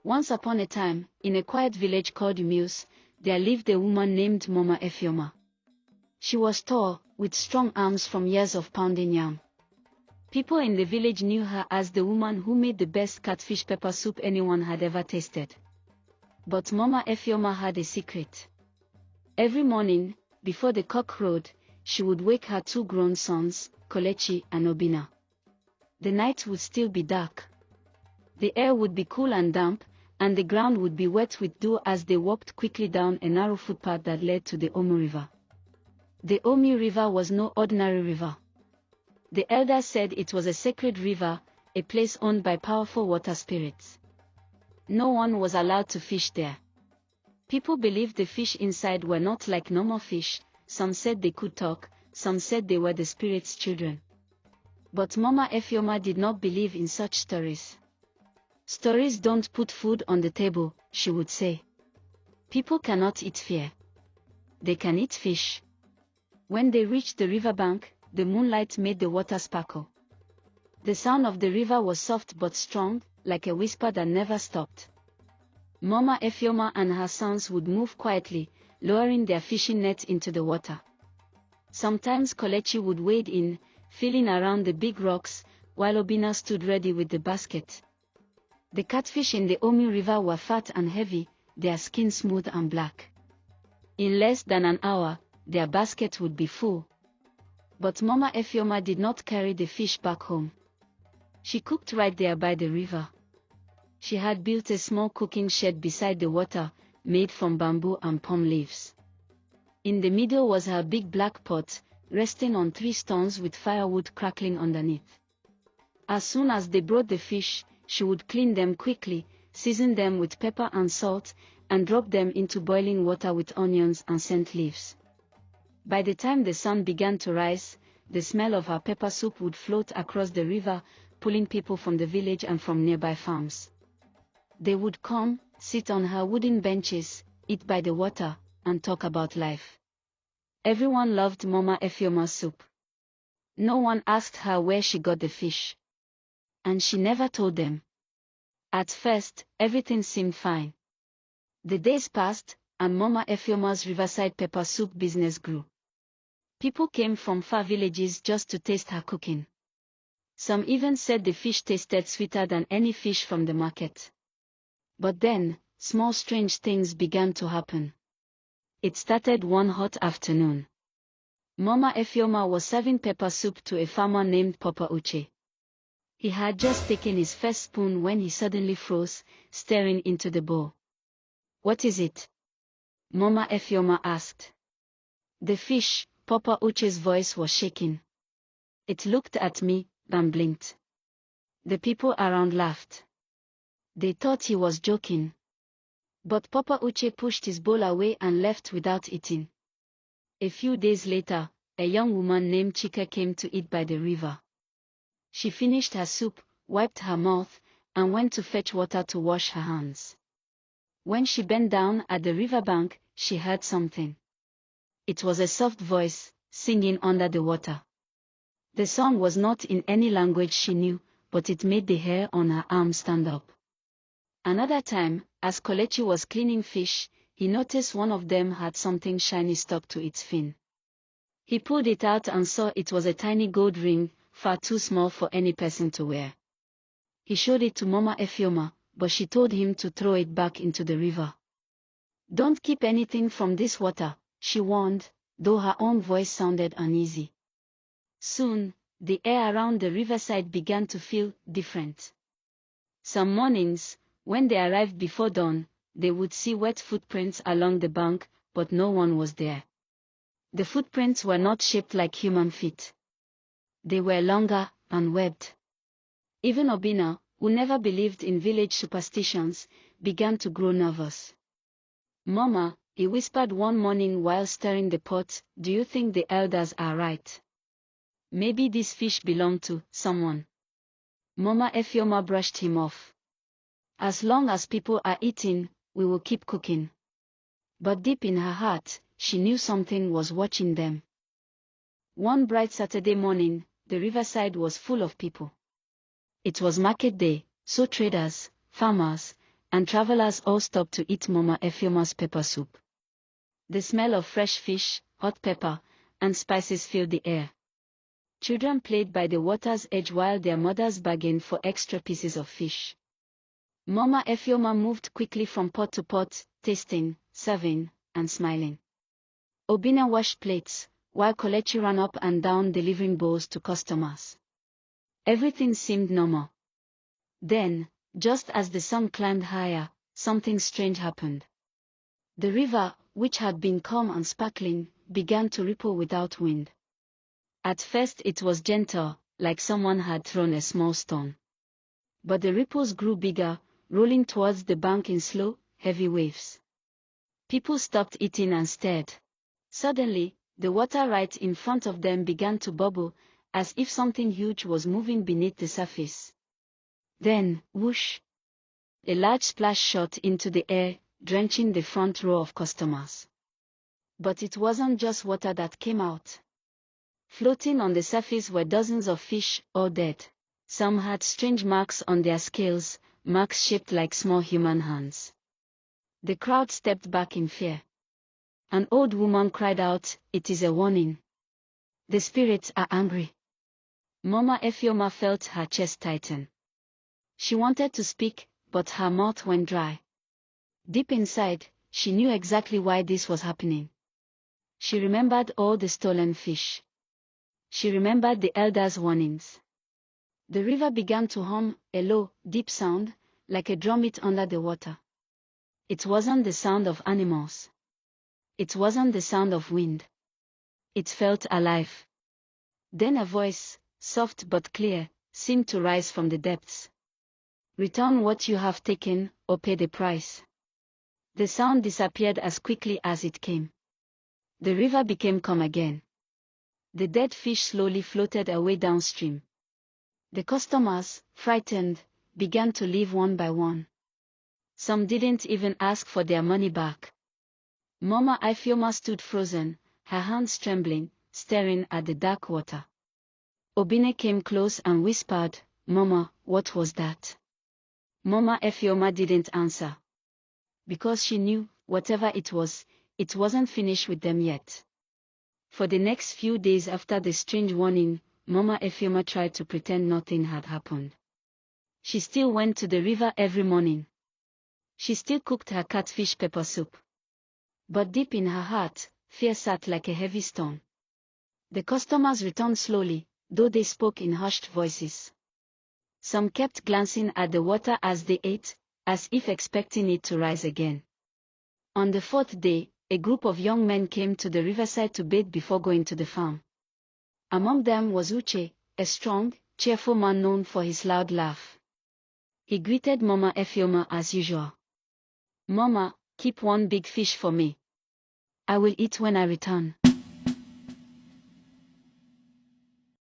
Once upon a time, in a quiet village called Umuse, there lived a woman named Mama Efioma. She was tall, with strong arms from years of pounding yam. People in the village knew her as the woman who made the best catfish pepper soup anyone had ever tasted. But Mama Efioma had a secret. Every morning, before the cock crowed, she would wake her two grown sons, Kelechi and Obinna. The night would still be dark. The air would be cool and damp, and the ground would be wet with dew as they walked quickly down a narrow footpath that led to the Omu River. The Omu River was no ordinary river. The elders said it was a sacred river, a place owned by powerful water spirits. No one was allowed to fish there. People believed the fish inside were not like normal fish. Some said they could talk, some said they were the spirits' children. But Mama Efioma did not believe in such stories. Stories don't put food on the table, she would say. People cannot eat fear. They can eat fish. When they reached the riverbank, the moonlight made the water sparkle. The sound of the river was soft but strong, like a whisper that never stopped. Mama Efioma and her sons would move quietly, lowering their fishing net into the water. Sometimes Kelechi would wade in, feeling around the big rocks, while Obinna stood ready with the basket. The catfish in the Omu River were fat and heavy, their skin smooth and black. In less than an hour, their basket would be full. But Mama Efioma did not carry the fish back home. She cooked right there by the river. She had built a small cooking shed beside the water, made from bamboo and palm leaves. In the middle was her big black pot, resting on 3 stones with firewood crackling underneath. As soon as they brought the fish, she would clean them quickly, season them with pepper and salt, and drop them into boiling water with onions and scent leaves. By the time the sun began to rise, the smell of her pepper soup would float across the river, pulling people from the village and from nearby farms. They would come, sit on her wooden benches, eat by the water, and talk about life. Everyone loved Mama Efioma's soup. No one asked her where she got the fish. And she never told them. At first, everything seemed fine. The days passed, and Mama Efioma's riverside pepper soup business grew. People came from far villages just to taste her cooking. Some even said the fish tasted sweeter than any fish from the market. But then, small strange things began to happen. It started one hot afternoon. Mama Efioma was serving pepper soup to a farmer named Papa Uche. He had just taken his first spoon when he suddenly froze, staring into the bowl. "What is it?" Mama Efioma asked. "The fish," Papa Uche's voice was shaking. It looked at me, and blinked. The people around laughed. They thought he was joking. But Papa Uche pushed his bowl away and left without eating. A few days later, a young woman named Chika came to eat by the river. She finished her soup, wiped her mouth, and went to fetch water to wash her hands. When she bent down at the riverbank, she heard something. It was a soft voice, singing under the water. The song was not in any language she knew, but it made the hair on her arm stand up. Another time, as Kelechi was cleaning fish, he noticed one of them had something shiny stuck to its fin. He pulled it out and saw it was a tiny gold ring, far too small for any person to wear. He showed it to Mama Efioma, but she told him to throw it back into the river. "Don't keep anything from this water," she warned, though her own voice sounded uneasy. Soon, the air around the riverside began to feel different. Some mornings, when they arrived before dawn, they would see wet footprints along the bank, but no one was there. The footprints were not shaped like human feet. They were longer and webbed. Even Obinna, who never believed in village superstitions, began to grow nervous. "Mama," he whispered one morning while stirring the pot, "do you think the elders are right? Maybe these fish belong to someone." Mama Efioma brushed him off. "As long as people are eating, we will keep cooking." But deep in her heart, she knew something was watching them. One bright Saturday morning, the riverside was full of people. It was market day, so traders, farmers, and travelers all stopped to eat Mama Efioma's pepper soup. The smell of fresh fish, hot pepper, and spices filled the air. Children played by the water's edge while their mothers bargained for extra pieces of fish. Mama Efioma moved quickly from pot to pot, tasting, serving, and smiling. Obinna washed plates, while Kelechi ran up and down delivering bowls to customers. Everything seemed normal. Then, just as the sun climbed higher, something strange happened. The river, which had been calm and sparkling, began to ripple without wind. At first it was gentle, like someone had thrown a small stone. But the ripples grew bigger, rolling towards the bank in slow, heavy waves. People stopped eating and stared. Suddenly, the water right in front of them began to bubble, as if something huge was moving beneath the surface. Then, whoosh! A large splash shot into the air, drenching the front row of customers. But it wasn't just water that came out. Floating on the surface were dozens of fish, all dead. Some had strange marks on their scales, marks shaped like small human hands. The crowd stepped back in fear. An old woman cried out, "It is a warning. The spirits are angry." Mama Efioma felt her chest tighten. She wanted to speak, but her mouth went dry. Deep inside, she knew exactly why this was happening. She remembered all the stolen fish. She remembered the elders' warnings. The river began to hum, a low, deep sound, like a drumbeat under the water. It wasn't the sound of animals. It wasn't the sound of wind. It felt alive. Then a voice, soft but clear, seemed to rise from the depths. "Return what you have taken, or pay the price." The sound disappeared as quickly as it came. The river became calm again. The dead fish slowly floated away downstream. The customers, frightened, began to leave one by one. Some didn't even ask for their money back. Mama Efioma stood frozen, her hands trembling, staring at the dark water. Obinna came close and whispered, "Mama, what was that?" Mama Efioma didn't answer. Because she knew, whatever it was, it wasn't finished with them yet. For the next few days after the strange warning, Mama Efioma tried to pretend nothing had happened. She still went to the river every morning. She still cooked her catfish pepper soup. But deep in her heart, fear sat like a heavy stone. The customers returned slowly, though they spoke in hushed voices. Some kept glancing at the water as they ate, as if expecting it to rise again. On the fourth day, a group of young men came to the riverside to bathe before going to the farm. Among them was Uche, a strong, cheerful man known for his loud laugh. He greeted Mama Efioma as usual. "Mama, keep one big fish for me. I will eat when I return."